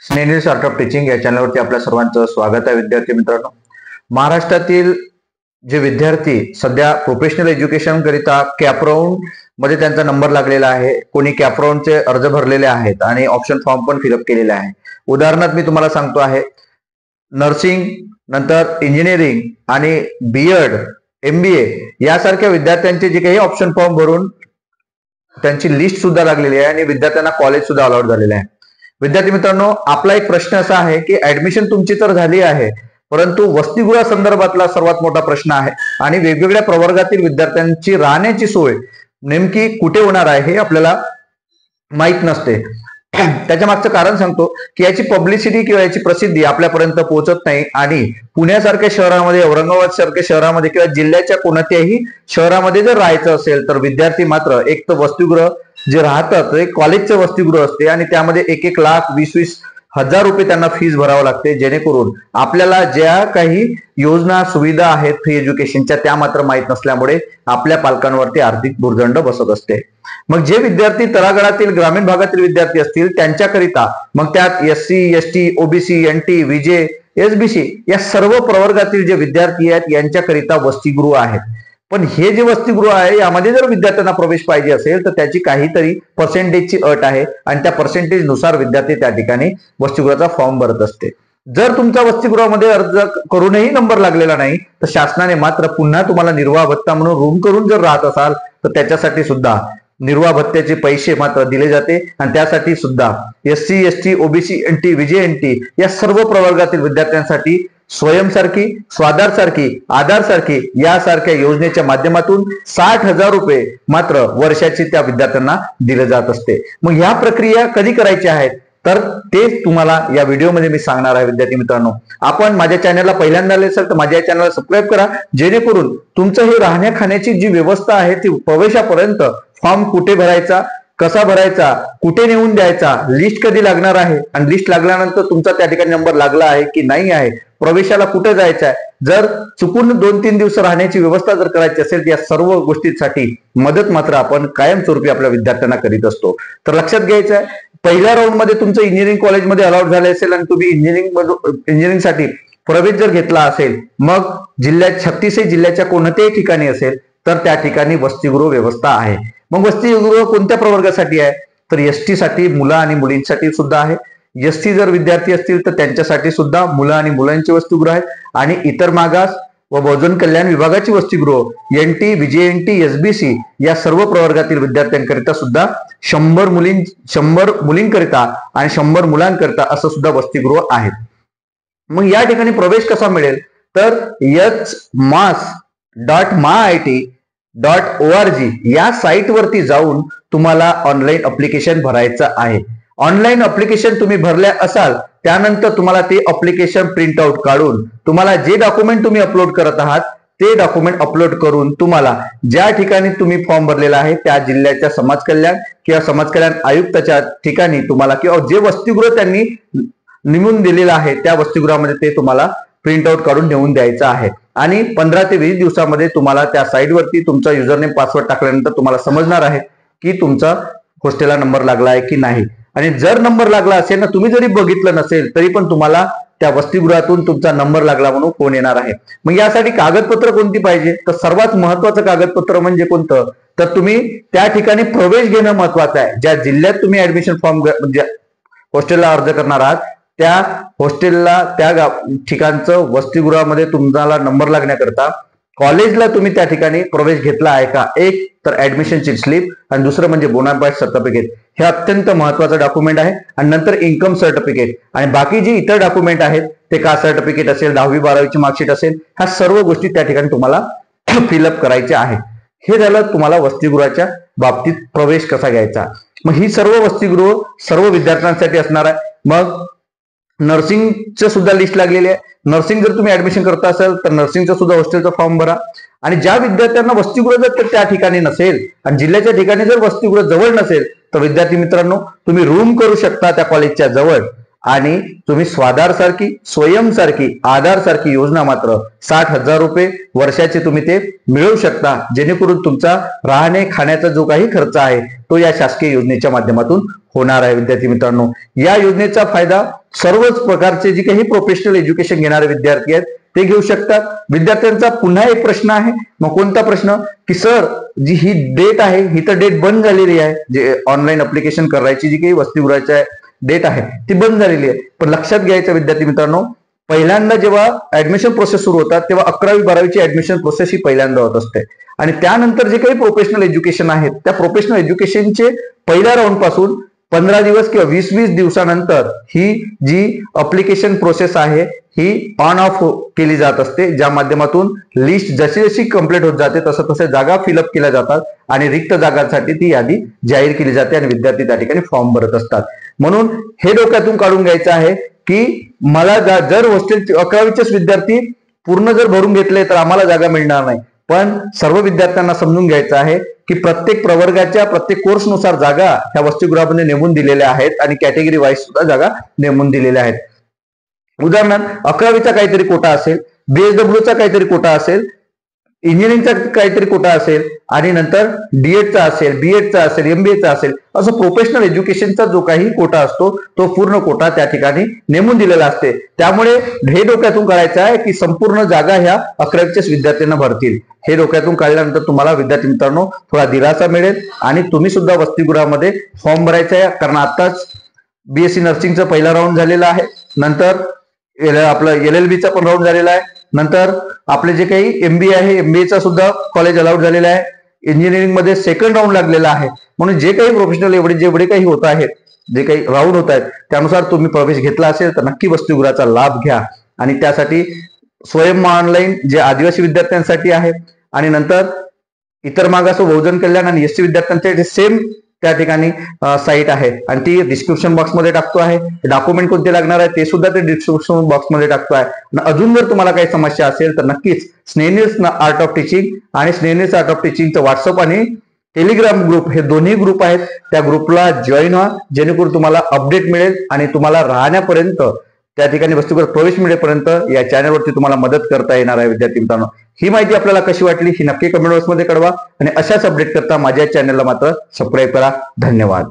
Snehal startup teaching या चॅनलवरती आपल्या सर्वांचं स्वागत आहे. विद्यार्थी मित्रांनो, महाराष्ट्रातील जे विद्यार्थी सध्या प्रोफेशनल एज्युकेशन करिता कॅपराऊंड मध्ये त्यांचा नंबर लागलेला आहे. कोणी कॅपराऊंडचे अर्ज भरलेले आहेत आणि ऑप्शन फॉर्म पण फिलअप केलेले आहे. उदाहरणार्थ मी तुम्हाला सांगतो आहे, नर्सिंग, नंतर इंजिनिअरिंग आणि बीएड, MBA यासारख्या विद्यार्थ्यांचे जे काही ऑप्शन फॉर्म भरून त्यांची लिस्ट सुद्धा लागलेली आहे आणि विद्यार्थ्यांना कॉलेज सुद्धा अलॉट झालेले आहे. विद्यार्थी मित्रांनो, आपला एक प्रश्न असा आहे की ऍडमिशन तुमची तर झाली आहे, परंतु वसतिगृहा संदर्भातला सर्वात मोठा प्रश्न आहे आणि वेगवेगळ्या प्रवर्गातील विद्यार्थ्यांची राहण्याची सोय नेमकी कुठे होणार आहे हे आपल्याला माहित नसते. त्याच्या मागचं कारण सांगतो की याची पब्लिसिटी किंवा याची प्रसिद्धी आपल्यापर्यंत पोहोचत नाही आणि पुण्यासारख्या शहरामध्ये, औरंगाबाद सारख्या शहरामध्ये किंवा जिल्ह्याच्या कोणत्याही शहरामध्ये जर राहायचं असेल तर विद्यार्थी मात्र एक तर वसतिगृह जे राहतात ते कॉलेजचं वसतिगृह असते आणि त्यामध्ये 1-1 लाख 20-20 हजार रुपये त्यांना फीस भरावं लागते, जेणेकरून आपल्याला ज्या काही योजना सुविधा आहेत फ्री एज्युकेशनच्या त्या मात्र माहीत नसल्यामुळे आपल्या पालकांवरती आर्थिक भुर्दंड बसत असते. मग जे विद्यार्थी तळागाळातील ग्रामीण भागातील विद्यार्थी असतील त्यांच्याकरिता मग त्यात SC, ST, OBC, NT, VJ, SBC या सर्व प्रवर्गातील जे विद्यार्थी आहेत यांच्याकरिता वसतिगृह आहेत. पण हे जे वसतिगृह आहे यामध्ये जर विद्यार्थ्यांना प्रवेश पाहिजे असेल तर त्याची काहीतरी पर्सेंटेजची अट आहे आणि त्या पर्सेंटेज नुसार विद्यार्थी त्या ठिकाणी वसतिगृहाचा फॉर्म भरत असते. जर तुमचा वसतिगृहामध्ये अर्ज करूनही नंबर लागलेला नाही तर शासनाने मात्र पुन्हा तुम्हाला निर्वाह भत्ता म्हणून रूम करून जर राहत असाल तर त्याच्यासाठी सुद्धा निर्वाह भत्त्याचे पैसे मात्र दिले जाते आणि त्यासाठी सुद्धा SC, ST, OBC, NT, VJ, NT या सर्व प्रवर्गातील विद्यार्थ्यांसाठी स्वयंसारखी, स्वाधार आधार यासारख्या योजनेच्या माध्यमातून 60,000 रुपये मात्र वर्षाची त्या विद्यार्थ्यांना दिले जात असते. मग ह्या प्रक्रिया कधी करायच्या आहेत तर ते तुम्हाला या व्हिडिओमध्ये मी सांगणार आहे. विद्यार्थी मित्रांनो, आपण माझ्या चॅनलला पहिल्यांदा आले असेल तर माझ्या चॅनलला सबस्क्राईब करा, जेणेकरून तुमचं हे राहण्या खाण्याची जी व्यवस्था आहे ती प्रवेशापर्यंत फॉर्म कुठे भरायचा, कसा भरायचा, कुठे नेऊन द्यायचा, लिस्ट कधी लागणार आहे आणि लिस्ट लागल्यानंतर तुमचा त्या ठिकाणी नंबर लागला आहे की नाही आहे, प्रवेशाला कुठे जायचं आहे, जर चुकून 2-3 दिवस राहण्याची व्यवस्था जर करायची असेल या सर्व गोष्टींसाठी मदत मात्र आपण कायमस्वरूपी आपल्या विद्यार्थ्यांना करीत असतो. तर लक्षात घ्यायचं आहे, पहिल्या राऊंड मध्ये तुमचं इंजिनिअरिंग कॉलेजमध्ये अलॉट झाले असेल आणि तुम्ही इंजिनिअरिंग साठी प्रवेश जर घेतला असेल, मग जिल्ह्यात 36 जिल्ह्याच्या कोणत्याही ठिकाणी असेल तर त्या ठिकाणी वसतिगृह व्यवस्था आहे. मग वसतिगृह कोणत्या प्रवर्गासाठी आहे तर ST साठी, मुलं आणि मुलींसाठी सुद्धा आहे. ST जर विद्यार्थी असतील तर त्यांच्यासाठी सुद्धा मुलं आणि मुलांचे वसतिगृह आहेत आणि इतर मागास व बहुजन कल्याण विभागाची वसतिगृह NT, VJNT, SBC या सर्व प्रवर्गातील विद्यार्थ्यांकरिता सुद्धा 100 मुलींकरिता आणि 100 मुलांकरिता असं सुद्धा वसतिगृह आहेत. मग या ठिकाणी प्रवेश कसा मिळेल तर hmas.myit.org या साईट वरती जाऊन तुम्हाला ऑनलाईन अप्लिकेशन भरायचं आहे. ऑनलाईन अप्लिकेशन तुम्ही भरल्या असाल त्यानंतर तुम्हाला ते अप्लिकेशन प्रिंट आउट काढून तुम्हाला जे डॉक्युमेंट तुम्ही अपलोड करत आहात ते डॉक्युमेंट अपलोड करून तुम्हाला ज्या ठिकाणी तुम्ही फॉर्म भरलेला आहे त्या जिल्ह्याच्या समाज कल्याण किंवा समाज कल्याण आयुक्ताच्या ठिकाणी तुम्हाला किंवा जे वसतिगृह त्यांनी नेमून दिलेलं आहे त्या वसतिगृहामध्ये ते तुम्हाला प्रिंट आउट काढून नेऊन द्यायचं आहे आणि 15 ते 20 दिवसामध्ये तुम्हाला त्या साईटवरती तुमचा युजरनेम पासवर्ड टाकल्यानंतर तुम्हाला समजणार आहे की तुमचा हॉस्टेलला नंबर लागला आहे की नाही. आणि जर नंबर लागला असेल ना, तुम्ही जरी बघितलं नसेल तरी पण तुम्हाला त्या वसतिगृहातून तुमचा नंबर लागला म्हणून फोन येणार आहे. मग यासाठी कागदपत्र कोणती पाहिजे तर सर्वात महत्वाचं कागदपत्र म्हणजे कोणतं तर तुम्ही त्या ठिकाणी प्रवेश घेणं महत्वाचं आहे. ज्या जिल्ह्यात तुम्ही ऍडमिशन फॉर्म म्हणजे हॉस्टेलला अर्ज करणार आहात त्या हॉस्टेलला त्या ठिकाणचं वसतिगृहामध्ये तुम्हाला नंबर लागण्याकरता कॉलेजला तुम्ही त्या ठिकाणी प्रवेश घेतला आहे का, एक तर ऍडमिशनची स्लिप आणि दुसरं म्हणजे बोनाफाईड सर्टिफिकेट. हे अत्यंत महत्वाचं डॉक्युमेंट आहे. आणि नंतर इन्कम सर्टिफिकेट आणि बाकी जे इतर डॉक्युमेंट आहेत ते कास्ट सर्टिफिकेट असेल, 10वी-12वीची मार्कशीट असेल, ह्या सर्व गोष्टी त्या ठिकाणी तुम्हाला फिलअप करायच्या आहेत. हे झालं तुम्हाला वसतिगृहाच्या बाबतीत प्रवेश कसा घ्यायचा. मग ही सर्व वसतिगृह सर्व विद्यार्थ्यांसाठी असणार आहे. मग नर्सिंगचं सुद्धा लिस्ट लागलेली आहे. नर्सिंग जर तुम्ही ऍडमिशन करता असाल तर नर्सिंगचा सुद्धा हॉस्टेलचा फॉर्म भरा आणि ज्या विद्यार्थ्यांना वसतिगृह जर त्या ठिकाणी नसेल आणि जिल्ह्याच्या ठिकाणी जर वसतिगृह जवळ नसेल तर विद्यार्थी मित्रांनो तुम्ही रूम करू शकता त्या कॉलेजच्या जवळ आणि तुम्ही स्वाधार सारखी, स्वयं सारखी, आधार सारखी योजना मात्र 60,000 रुपये वर्षाचे तुम्ही ते मिळवू शकता, जेणेकरून तुमचा राहणे खाण्याचा जो काही खर्च आहे तो या शासकीय योजनेच्या माध्यमातून होणार आहे. विद्यार्थी मित्रांनो, या योजनेचा फायदा सर्वच प्रकारचे जे काही प्रोफेशनल एज्युकेशन घेणारे विद्यार्थी आहेत ते घेऊ शकतात. विद्यार्थ्यांचा पुन्हा एक प्रश्न आहे, मग कोणता प्रश्न, की सर जी ही डेट आहे ही तर डेट बंद झालेली आहे, जे ऑनलाईन अप्लिकेशन करायची जी काही वसतिगृहाची डेट आहे ती बंद झालेली आहे. पण लक्षात घ्यायचं विद्यार्थी मित्रांनो, पहिल्यांदा जेव्हा ऍडमिशन प्रोसेस सुरू होतात तेव्हा 11वी-12वीची ऍडमिशन प्रोसेस ही पहिल्यांदा होत असते आणि त्यानंतर जे काही प्रोफेशनल एज्युकेशन आहेत त्या प्रोफेशनल एज्युकेशनचे पहिल्या राऊंड पासून 15 दिवस किंवा 20-20 दिवसानंतर ही जी अप्लिकेशन प्रोसेस आहे ही ऑन ऑफ केली जात असते, ज्या माध्यमातून लिस्ट जशी जशी कंप्लीट होत जाते तसं तसे जागा फिलअप केल्या जातात आणि रिक्त जागांसाठी ती यादी जाहीर केली जाते आणि विद्यार्थी त्या ठिकाणी फॉर्म भरत असतात. म्हणून हे डोक्यातून काढून घ्यायचं आहे की मला जर हॉस्टेल 11वीचेच विद्यार्थी पूर्ण जर भरून घेतले तर आम्हाला जागा मिळणार नाही, पण सर्व विद्यार्थ्यांना समजून घ्यायचं आहे की प्रत्येक प्रवर्गाच्या प्रत्येक कोर्सनुसार जागा ह्या वसतिगृहामध्ये नेमून दिलेल्या आहेत आणि कॅटेगरी वाईज सुद्धा जागा नेमून दिलेल्या आहेत. उदाहरणार्थ 11वीचा काहीतरी कोटा असेल, बीएसडब्ल्यूचा काहीतरी कोटा असेल, इंजिनिअरिंगचा काहीतरी कोटा असेल आणि नंतर डीएडचा असेल, बीएडचा असेल, एमबीएचा असेल, असं प्रोफेशनल एज्युकेशनचा जो काही कोटा असतो तो पूर्ण कोटा त्या ठिकाणी नेमून दिलेला असते. त्यामुळे हे डोक्यातून काढायचं आहे की संपूर्ण जागा ह्या 11वीच्याच विद्यार्थ्यांना भरतील. हे डोक्यातून काढल्यानंतर तुम्हाला विद्यार्थी मित्रांनो थोडा दिलासा मिळेल आणि तुम्ही सुद्धा वसतिगृहामध्ये फॉर्म भरायचा आहे. कारण आताच बीएससी नर्सिंगचा पहिला राऊंड झालेला आहे, नंतर आपलं LLB चा पण राऊंड झालेला आहे, नंतर आपले जे काही MBA आहे MBAचा सुद्धा कॉलेज अलाउड झालेला आहे, इंजिनिअरिंग मध्ये सेकंड राऊंड लागलेला आहे. म्हणून जे काही प्रोफेशनल जेवढे काही होत आहेत, जे काही राऊंड होत आहेत त्यानुसार तुम्ही प्रवेश घेतला असेल तर नक्की वसतिगृहाचा लाभ घ्या. आणि त्यासाठी स्वयं ऑनलाईन जे आदिवासी विद्यार्थ्यांसाठी आहे आणि नंतर इतर मागास बहुजन कल्याण आणि SC विद्यार्थ्यांसाठी सेम त्या ठिकाणी साईट आहे आणि ती डिस्क्रिप्शन बॉक्समध्ये टाकतो आहे. डॉक्युमेंट कोणते लागणार आहे ते सुद्धा ते डिस्क्रिप्शन बॉक्समध्ये टाकतो आहे. आणि अजून जर तुम्हाला काही समस्या असेल तर नक्कीच स्नेहनील्स आर्ट ऑफ टीचिंग आणि स्नेहनील्स आर्ट ऑफ टीचिंगचं व्हॉट्सअप आणि टेलिग्राम ग्रुप हे दोन्ही ग्रुप आहेत, त्या ग्रुपला जॉईन व्हा, जेणेकरून तुम्हाला अपडेट मिळेल आणि तुम्हाला राहण्यापर्यंत त्या ठिकाणी वसतिगृहात प्रवेश मिळेपर्यंत या चॅनलवरती तुम्हाला मदत करता येणार आहे. विद्यार्थी मित्रांनो, ही माहिती आपल्याला कशी वाटली ही नक्की कमेंट बॉक्समध्ये कळवा आणि अशाच अपडेट करता माझ्या चॅनलला मात्र सबस्क्राईब करा. धन्यवाद.